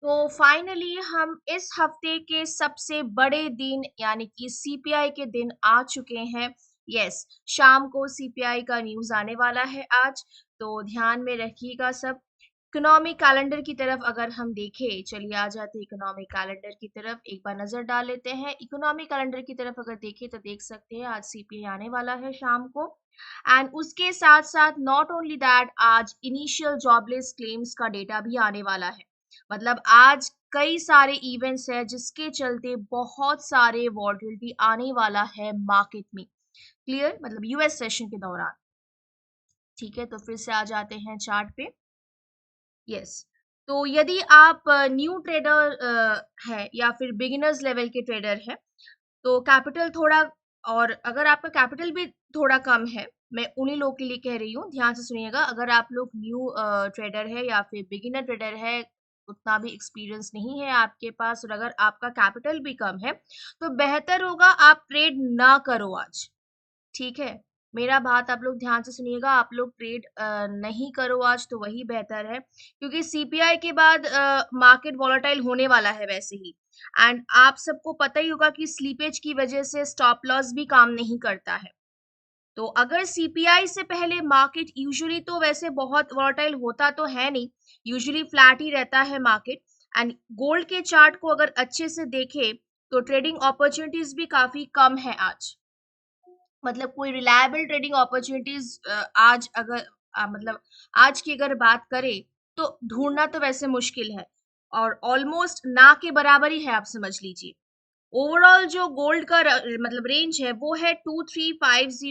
तो फाइनली हम इस हफ्ते के सबसे बड़े दिन यानी कि सीपीआई के दिन आ चुके हैं। यस, शाम को सीपीआई का न्यूज़ आने वाला है आज, तो ध्यान में रखिएगा सब। इकोनॉमिक कैलेंडर की तरफ अगर हम देखें, चलिए आ जाते हैं इकोनॉमिक कैलेंडर की तरफ, एक बार नजर डाल लेते हैं। इकोनॉमिक कैलेंडर की तरफ अगर देखें तो देख सकते हैं आज सीपीआई आने वाला है शाम को। एंड उसके साथ साथ नॉट ओनली दैट, आज इनिशियल जॉबलेस क्लेम्स का डेटा भी आने वाला है। मतलब आज कई सारे इवेंट्स है जिसके चलते बहुत सारे वॉलेटिलिटी आने वाला है मार्केट में। क्लियर, मतलब यूएस सेशन के दौरान। ठीक है, तो फिर से आ जाते हैं चार्ट पे। यस, तो यदि आप न्यू ट्रेडर है या फिर बिगिनर्स लेवल के ट्रेडर है, तो कैपिटल थोड़ा, और अगर आपका कैपिटल भी थोड़ा कम है, मैं उन्हीं लोगों के लिए कह रही हूँ, ध्यान से सुनिएगा। अगर आप लोग न्यू ट्रेडर है या फिर बिगिनर ट्रेडर है, उतना भी एक्सपीरियंस नहीं है आपके पास, और अगर आपका कैपिटल भी कम है, तो बेहतर होगा आप ट्रेड ना करो आज। ठीक है, मेरा बात आप लोग ध्यान से सुनिएगा, आप लोग ट्रेड नहीं करो आज, तो वही बेहतर है, क्योंकि सीपीआई के बाद मार्केट वॉलेटाइल होने वाला है वैसे ही। एंड आप सबको पता ही होगा कि स्लीपेज की वजह से स्टॉप लॉस भी काम नहीं करता है। तो अगर सीपीआई से पहले मार्केट, यूजुअली तो वैसे बहुत वॉलेटाइल होता तो है नहीं, यूजुअली फ्लैट ही रहता है मार्केट। एंड गोल्ड के चार्ट को अगर अच्छे से देखें, तो ट्रेडिंग अपॉर्चुनिटीज भी काफी कम है आज। मतलब कोई रिलायबल ट्रेडिंग अपॉर्चुनिटीज आज अगर मतलब आज की अगर बात करें, तो ढूंढना तो वैसे मुश्किल है, और ऑलमोस्ट ना के बराबर ही है, आप समझ लीजिए। ओवरऑल जो गोल्ड का मतलब रेंज है वो है 2350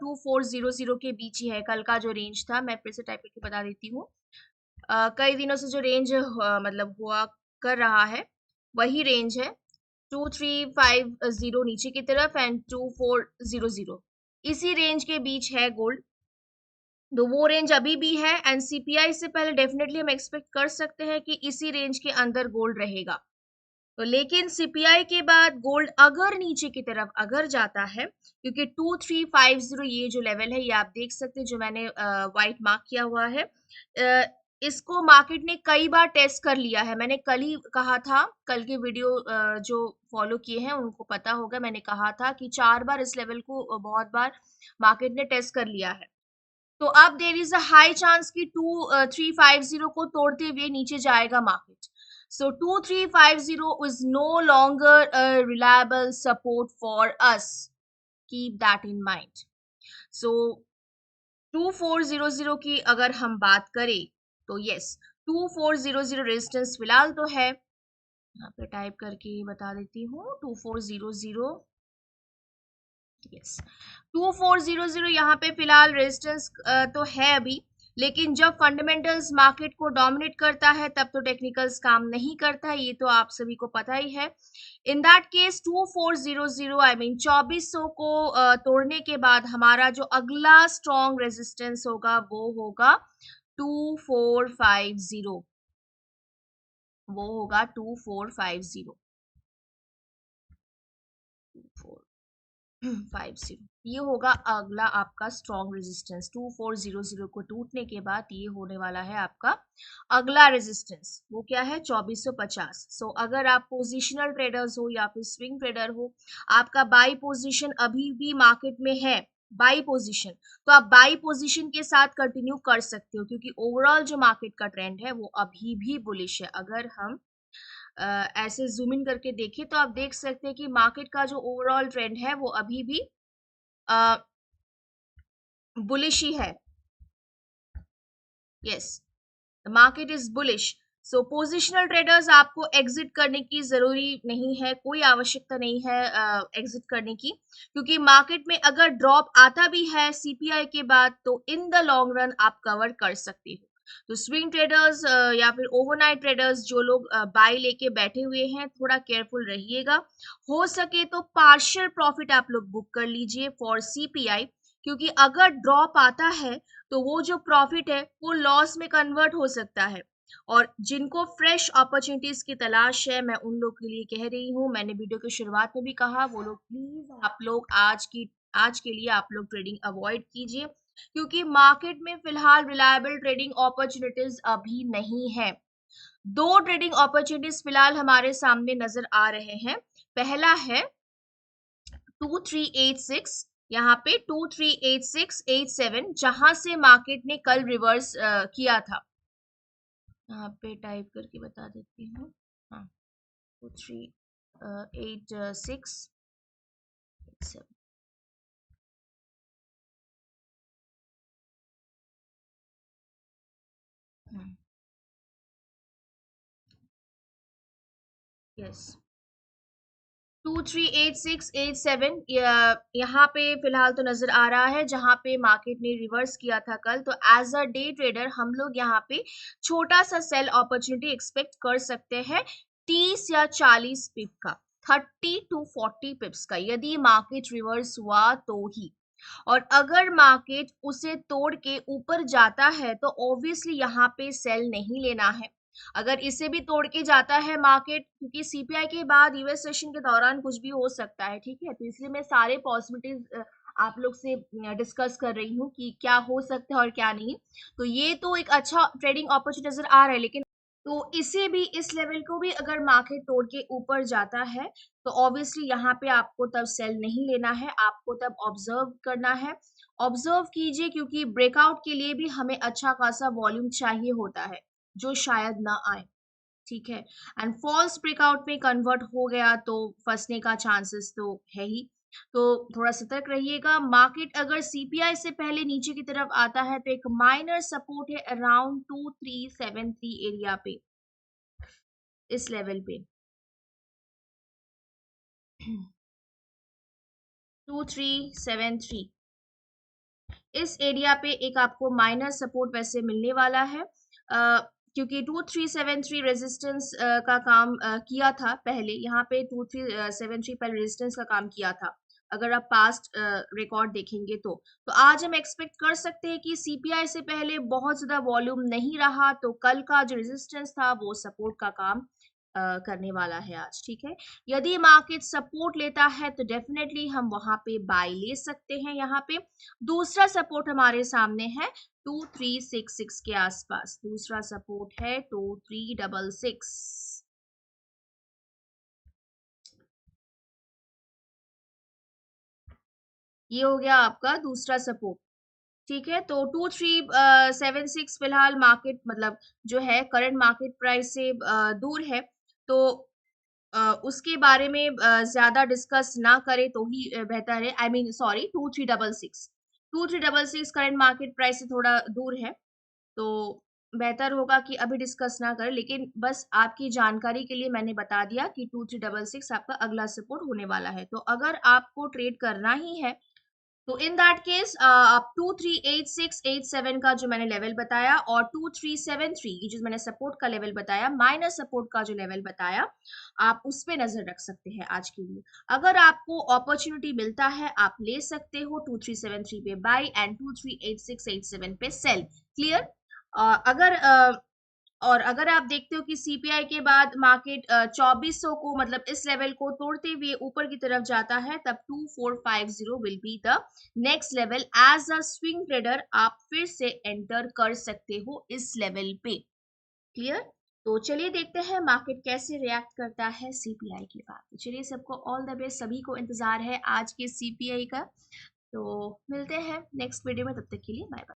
2400 के बीच ही है। कल का जो रेंज था, मैं फिर से टाइप करके बता देती हूँ। कई दिनों से जो रेंज मतलब हुआ कर रहा है, वही रेंज है। 2350 नीचे की तरफ एंड 2400, इसी रेंज के बीच है गोल्ड। तो वो रेंज अभी भी है, एंड सीपीआई से पहले डेफिनेटली हम एक्सपेक्ट कर सकते हैं कि इसी रेंज के अंदर गोल्ड रहेगा। तो लेकिन सीपीआई के बाद गोल्ड अगर नीचे की तरफ अगर जाता है, क्योंकि 2350 ये जो लेवल है, ये आप देख सकते हैं, जो मैंने व्हाइट मार्क किया हुआ है, इसको मार्केट ने कई बार टेस्ट कर लिया है। मैंने कल ही कहा था, कल के वीडियो जो फॉलो किए हैं उनको पता होगा, मैंने कहा था कि 4 बार इस लेवल को बहुत बार मार्केट ने टेस्ट कर लिया है। तो अब there is a high chance कि 2350 को तोड़ते हुए नीचे जाएगा market. So 2350 is no longer a reliable support for us. Keep that in mind. So 2400 की अगर हम बात करें, तो यस, 2400 रेजिस्टेंस फिलहाल तो है, यहाँ पे टाइप करके बता देती हूँ। 2400, यस, 2400 यहाँ पे फिलहाल रेजिस्टेंस तो है अभी। लेकिन जब फंडामेंटल्स मार्केट को डोमिनेट करता है, तब तो टेक्निकल्स काम नहीं करता है, ये तो आप सभी को पता ही है। In that case 2400, I mean 2400 को तोड़ने के बाद हमारा जो अगला स्ट्रॉन्ग रेजिस्टेंस होगा वो होगा 2450, वो होगा 2450, 50, ये होगा अगला आपका स्ट्रॉन्ग रेजिस्टेंस। 2400 को टूटने के बाद ये होने वाला है आपका अगला रेजिस्टेंस। वो क्या है? 2450। सो अगर आप पोजिशनल ट्रेडर्स हो या फिर स्विंग ट्रेडर हो, आपका बाई पोजीशन अभी भी मार्केट में है, बाई पोजीशन, तो आप बाई पोजीशन के साथ कंटिन्यू कर सकते हो, क्योंकि ओवरऑल जो मार्केट का ट्रेंड है वो अभी भी बुलिश है। अगर हम ऐसे जूम इन करके देखें, तो आप देख सकते हैं कि मार्केट का जो ओवरऑल ट्रेंड है वो अभी भी बुलिश ही है। Yes, the market is bullish. So positional traders, आपको एग्जिट करने की जरूरी नहीं है, कोई आवश्यकता नहीं है एग्जिट करने की, क्योंकि मार्केट में अगर ड्रॉप आता भी है सीपीआई के बाद, तो इन द लॉन्ग रन आप कवर कर सकते हो। तो स्विंग ट्रेडर्स या फिर ओवरनाइट ट्रेडर्स जो लोग बाय लेके बैठे हुए हैं, थोड़ा केयरफुल रहिएगा। हो सके तो पार्शियल प्रॉफिट आप लोग बुक कर लीजिए फॉर सीपीआई, क्योंकि अगर ड्रॉप आता है तो वो जो प्रॉफिट है वो लॉस में कन्वर्ट हो सकता है। और जिनको फ्रेश अपॉर्चुनिटीज की तलाश है, मैं उन लोग के लिए कह रही हूँ, मैंने वीडियो की शुरुआत में भी कहा, वो लोग प्लीज आप लोग आज के लिए आप लोग ट्रेडिंग अवॉइड कीजिए, क्योंकि मार्केट में फिलहाल रिलायबल ट्रेडिंग अपॉर्चुनिटीज अभी नहीं है। दो ट्रेडिंग अपॉर्चुनिटीज फिलहाल हमारे सामने नजर आ रहे हैं। पहला है 2386, यहाँ पे 238687, जहां से मार्केट ने कल रिवर्स किया था। यहाँ पे टाइप करके बता देती हूँ। हाँ, 238687। यस, 238687 यहाँ पे फिलहाल तो नजर आ रहा है, जहां पे मार्केट ने रिवर्स किया था कल। तो एज अ डे ट्रेडर हम लोग यहाँ पे छोटा सा सेल अपॉर्चुनिटी एक्सपेक्ट कर सकते हैं 30 या 40 पिप का, 30 to 40 पिप्स का, यदि मार्केट रिवर्स हुआ तो ही। और अगर मार्केट उसे तोड़ के ऊपर जाता है तो ऑब्वियसली यहाँ पे सेल नहीं लेना है। अगर इसे भी तोड़ के जाता है मार्केट, क्योंकि सीपीआई के बाद यूएस सेशन के दौरान कुछ भी हो सकता है, ठीक है, तो इसलिए मैं सारे पॉसिबिलिटीज आप लोग से डिस्कस कर रही हूँ कि क्या हो सकता है और क्या नहीं। तो ये तो एक अच्छा ट्रेडिंग अपॉर्चुनिटी नजर आ रहा है, लेकिन तो इसे भी, इस लेवल को भी अगर मार्केट तोड़ के ऊपर जाता है तो ऑब्वियसली यहाँ पे आपको तब सेल नहीं लेना है, आपको तब ऑब्जर्व करना है। ऑब्जर्व कीजिए, क्योंकि ब्रेकआउट के लिए भी हमें अच्छा खासा वॉल्यूम चाहिए होता है, जो शायद ना आए, ठीक है। एंड फॉल्स ब्रेकआउट में कन्वर्ट हो गया तो फंसने का चांसेस तो है ही। तो थोड़ा सतर्क रहिएगा। मार्केट अगर सीपीआई से पहले नीचे की तरफ आता है तो एक माइनर सपोर्ट है अराउंड 2373 एरिया पे, इस लेवल पे 2373, इस एरिया पे एक आपको माइनर सपोर्ट वैसे मिलने वाला है, क्योंकि 2373 रेजिस्टेंस का काम किया था पहले। यहाँ पे 2373 पहले रेजिस्टेंस का काम किया था, अगर आप पास्ट रिकॉर्ड देखेंगे तो आज हम एक्सपेक्ट कर सकते हैं कि सीपीआई से पहले बहुत ज्यादा वॉल्यूम नहीं रहा, तो कल का जो रेजिस्टेंस था वो सपोर्ट का काम करने वाला है आज, ठीक है। यदि मार्केट सपोर्ट लेता है तो डेफिनेटली हम वहां पे बाय ले सकते हैं। यहाँ पे दूसरा सपोर्ट हमारे सामने है 2366 के आसपास, दूसरा सपोर्ट है 2366। ये हो गया आपका दूसरा सपोर्ट, ठीक है। तो 2376 फिलहाल मार्केट मतलब जो है करंट मार्केट प्राइस से दूर है, तो उसके बारे में ज्यादा डिस्कस ना करें तो ही बेहतर है। I mean sorry, 2366 current market price से थोड़ा दूर है, तो बेहतर होगा कि अभी डिस्कस ना करें। लेकिन बस आपकी जानकारी के लिए मैंने बता दिया कि 2366 आपका अगला सपोर्ट होने वाला है। तो अगर आपको ट्रेड करना ही है तो इन दैट केस आप 238687 का जो मैंने लेवल बताया और 2373 जो मैंने सपोर्ट का लेवल बताया, माइनस सपोर्ट का जो लेवल बताया, आप उस पे नजर रख सकते हैं आज के लिए। अगर आपको अपॉर्चुनिटी मिलता है आप ले सकते हो 2373 पे बाय एंड 238687 पे सेल। क्लियर? अगर और अगर आप देखते हो कि सीपीआई के बाद मार्केट 2400 को मतलब इस लेवल को तोड़ते हुए ऊपर की तरफ जाता है, तब 2450 will be the next level. As a swing trader आप फिर से एंटर कर सकते हो इस लेवल पे। क्लियर? तो चलिए देखते हैं मार्केट कैसे रिएक्ट करता है सीपीआई के बाद। तो चलिए, सबको ऑल द बेस्ट, सभी को इंतजार है आज के सीपीआई का। तो मिलते हैं नेक्स्ट वीडियो में, तब तक के लिए बाय बाय।